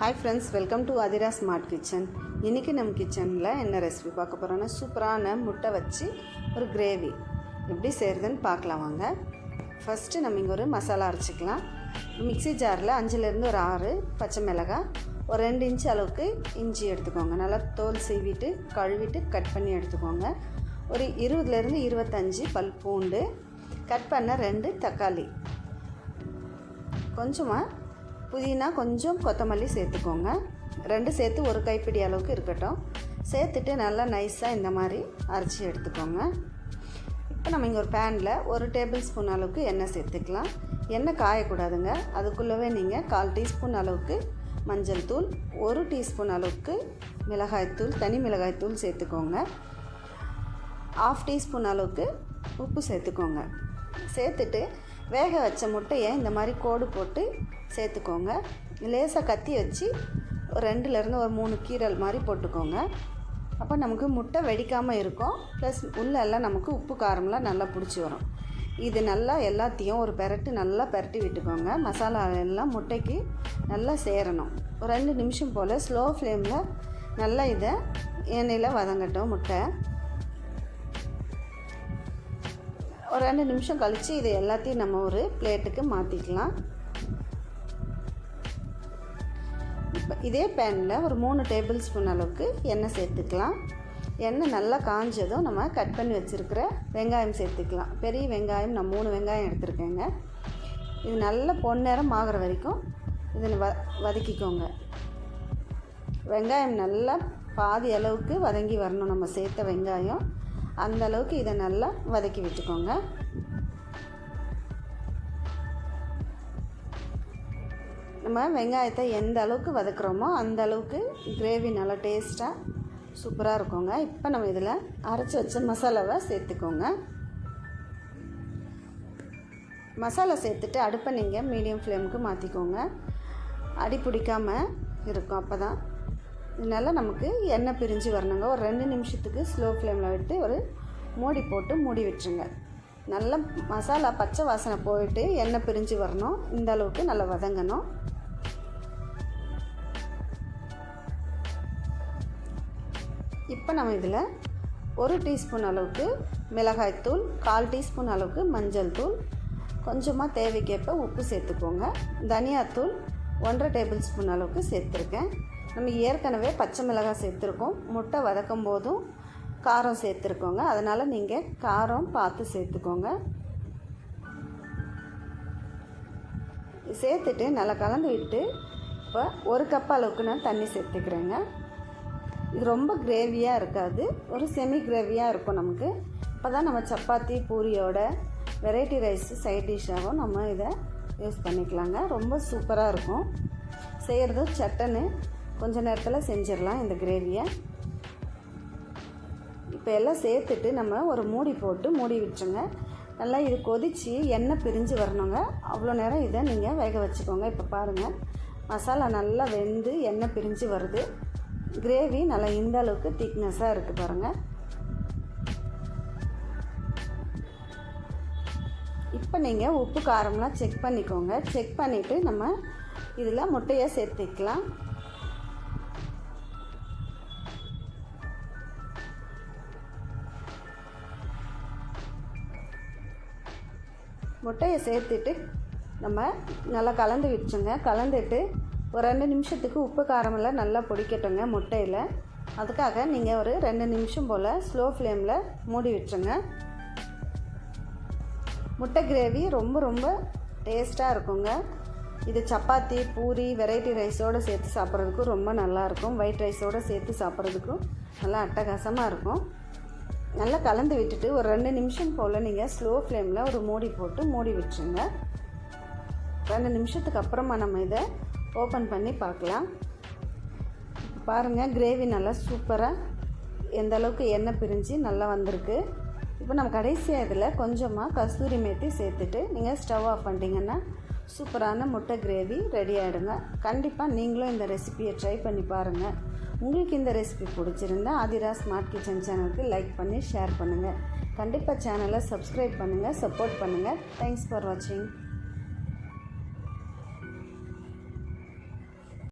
Hi friends, welcome to Athira smart kitchen. இன்றைக்கி நம்ம கிச்சனில் என்ன ரெசிபி பார்க்க போகிறோன்னா, சூப்பரான முட்டை வச்சு ஒரு கிரேவி எப்படி செய்கிறதுன்னு பார்க்கலாம் வாங்க. ஃபஸ்ட்டு நம்ம இங்கே ஒரு மசாலா அரைச்சிக்கலாம். மிக்ஸி ஜாரில் 5லேருந்து ஒரு 6 பச்சை மிளகாய், ஒரு 2 இன்ச்சு அளவுக்கு இஞ்சி எடுத்துக்கோங்க. நல்லா தோல் சீவிட்டு கழுவிட்டு கட் பண்ணி எடுத்துக்கோங்க. ஒரு 20லேருந்து 25 பல் பூண்டு, கட் பண்ண 2 தக்காளி, கொஞ்சமாக புதினா, கொஞ்சம் கொத்தமல்லி சேர்த்துக்கோங்க. 2 சேர்த்து ஒரு கைப்பிடி அளவுக்கு இருக்கட்டும். சேர்த்துட்டு நல்லா நைஸாக இந்த மாதிரி அரைச்சி எடுத்துக்கோங்க. இப்போ நம்ம இங்கே ஒரு பேனில் 1 டேபிள் ஸ்பூன் அளவுக்கு எண்ணெய் சேர்த்துக்கலாம். எண்ணெய் காயக்கூடாதுங்க. அதுக்குள்ளவே நீங்கள் 1/4 டீஸ்பூன் அளவுக்கு மஞ்சள் தூள், 1 டீஸ்பூன் அளவுக்கு மிளகாய்த்தூள், தனி மிளகாய்த்தூள் சேர்த்துக்கோங்க. 1/2 டீஸ்பூன் அளவுக்கு உப்பு சேர்த்துக்கோங்க. சேர்த்துட்டு வேக வச்ச முட்டையை இந்த மாதிரி கோடு போட்டு சேர்த்துக்கோங்க. லேசாக கத்தி வச்சு 2லேருந்து ஒரு 3 கீரல் மாதிரி போட்டுக்கோங்க. அப்போ நமக்கு முட்டை வெடிக்காமல் இருக்கும். ப்ளஸ் உள்ளெல்லாம் நமக்கு உப்பு காரம்லாம் நல்லா பிடிச்சி வரும். இது நல்லா எல்லாத்தையும் ஒரு நல்லா பெரட்டி விட்டுக்கோங்க. மசாலா எல்லாம் முட்டைக்கு நல்லா சேரணும். ஒரு 2 நிமிஷம் போல் ஸ்லோ ஃப்ளேமில் நல்லா இதை எண்ணெயில் வதங்கட்டும். முட்டை ஒரு 2 நிமிஷம் கழித்து இதை எல்லாத்தையும் நம்ம ஒரு பிளேட்டுக்கு மாற்றிக்கலாம். இப்போ இதே பேனில் ஒரு 3 டேபிள் ஸ்பூன் அளவுக்கு எண்ணெய் சேர்த்துக்கலாம். எண்ணெய் நல்லா காஞ்சதும் நம்ம கட் பண்ணி வச்சுருக்கிற வெங்காயம் சேர்த்துக்கலாம். பெரிய வெங்காயம் நான் 3 வெங்காயம் எடுத்துருக்கேங்க. இது நல்லா பொன்னிறம் ஆகிற வரைக்கும் இதை வதக்கிக்கோங்க. வெங்காயம் நல்லா பாதி அளவுக்கு வதங்கி வரணும். நம்ம சேர்த்த வெங்காயம் அந்த அளவுக்கு இதை நல்லா வதக்கி விட்டுக்கோங்க. நம்ம வெங்காயத்தை எந்த அளவுக்கு வதக்குறோமோ அந்த அளவுக்கு கிரேவி நல்லா டேஸ்ட்டாக சூப்பராக இருக்குங்க. இப்போ நம்ம இதில் அரைச்சி வச்ச மசாலாவை சேர்த்துக்கோங்க. மசாலா சேர்த்துட்டு அடுப்பை நீங்கள் மீடியம் ஃப்ளேமுக்கு மாற்றிக்கோங்க. அடி பிடிக்காமல் இருக்கும். அப்போ தான் இதனால் நமக்கு எண்ணெய் பிரிஞ்சு வரணுங்க. ஒரு 2 நிமிஷத்துக்கு ஸ்லோ ஃப்ளேமில் விட்டு ஒரு மூடி போட்டு மூடி விட்டுருங்க. நல்லா மசாலா பச்சை வாசனை போயிட்டு எண்ணெய் பிரிஞ்சு வரணும். இந்த அளவுக்கு நல்லா வதங்கணும். இப்போ நம்ம இதில் 1 டீஸ்பூன் அளவுக்கு மிளகாய்த்தூள், 1/4 டீஸ்பூன் அளவுக்கு மஞ்சள் தூள், கொஞ்சமாக தேவைக்கேற்ப உப்பு சேர்த்துக்கோங்க. தனியாத்தூள் 1/2 டேபிள் ஸ்பூன் அளவுக்கு சேர்த்துருக்கேன். நம்ம ஏற்கனவே பச்சை மிளகாய் சேர்த்துருக்கோம். முட்டை வதக்கும் போதும் காரம் சேர்த்துருக்கோங்க. அதனால் நீங்கள் காரம் பார்த்து சேர்த்துக்கோங்க. சேர்த்துட்டு நல்லா கலந்து விட்டு இப்போ 1 கப் அளவுக்கு நான் தண்ணி சேர்த்துக்கிறேங்க. இது ரொம்ப கிரேவியாக இருக்காது, ஒரு செமி கிரேவியாக இருக்கும் நமக்கு. இப்போ தான் நம்ம சப்பாத்தி பூரியோட வெரைட்டி ரைஸ் சைட் டிஷ்ஷாகவும் நம்ம இதை யூஸ் பண்ணிக்கலாங்க. ரொம்ப சூப்பராக இருக்கும். செய்கிறது சட்டன்னு கொஞ்சம் நேரத்தில் செஞ்சிடலாம் இந்த கிரேவியை. இப்போ எல்லாம் சேர்த்துட்டு நம்ம ஒரு மூடி போட்டு மூடி விட்டுருங்க. நல்லா இது கொதித்து எண்ணெய் பிரிஞ்சு வரணுங்க. அவ்வளோ நேரம் இதை நீங்கள் வேக வச்சுக்கோங்க. இப்போ பாருங்கள், மசாலா நல்லா வெந்து எண்ணெய் பிரிஞ்சு வருது. கிரேவி நல்லா இந்த அளவுக்கு திக்னஸாக இருக்குது பாருங்கள். இப்போ நீங்கள் உப்பு காரம்லாம் செக் பண்ணிக்கோங்க. செக் பண்ணிவிட்டு நம்ம இதில் முட்டையை சேர்த்துக்கலாம். முட்டையை சேர்த்துட்டு நம்ம நல்லா கலந்து விட்டுருங்க. கலந்துட்டு ஒரு 2 நிமிஷத்துக்கு உப்பு காரமெல்லாம் நல்லா பொடிக்கட்டுங்க முட்டையில். அதுக்காக நீங்கள் ஒரு 2 நிமிஷம் போல் ஸ்லோ ஃப்ளேமில் மூடி விட்டுருங்க. முட்டை கிரேவி ரொம்ப டேஸ்ட்டாக இருக்குங்க. இது சப்பாத்தி பூரி வெரைட்டி ரைஸோடு சேர்த்து சாப்பிட்றதுக்கும் ரொம்ப நல்லாயிருக்கும். ஒயிட் ரைஸோடு சேர்த்து சாப்பிட்றதுக்கும் நல்லா அட்டகாசமாக இருக்கும். நல்லா கலந்து விட்டுட்டு ஒரு 2 நிமிஷம் போல் நீங்கள் ஸ்லோ ஃப்ளேமில் ஒரு மூடி போட்டு மூடி விட்டுருங்க. 2 நிமிஷத்துக்கு அப்புறமா நம்ம இதை ஓப்பன் பண்ணி பார்க்கலாம். பாருங்கள், கிரேவி நல்லா சூப்பராக எந்த அளவுக்கு எண்ணெய் பிரிஞ்சு நல்லா வந்திருக்கு. இப்போ நம்ம கடைசியாக இதில் கொஞ்சமாக கஸ்தூரி மேத்தி சேர்த்துட்டு நீங்கள் ஸ்டவ் ஆஃப் பண்ணிட்டீங்கன்னா சூப்பரான முட்டை கிரேவி ரெடி ஆகிடுங்க. கண்டிப்பாக நீங்களும் இந்த ரெசிபியை ட்ரை பண்ணி பாருங்கள். உங்களுக்கு இந்த ரெசிபி பிடிச்சிருந்தா அதிரா ஸ்மார்ட் கிச்சன் சேனலுக்கு லைக் பண்ணி ஷேர் பண்ணுங்கள். கண்டிப்பாக சேனலை சப்ஸ்கிரைப் பண்ணுங்கள், சப்போர்ட் பண்ணுங்கள். தேங்க்ஸ் ஃபார் வாட்சிங்.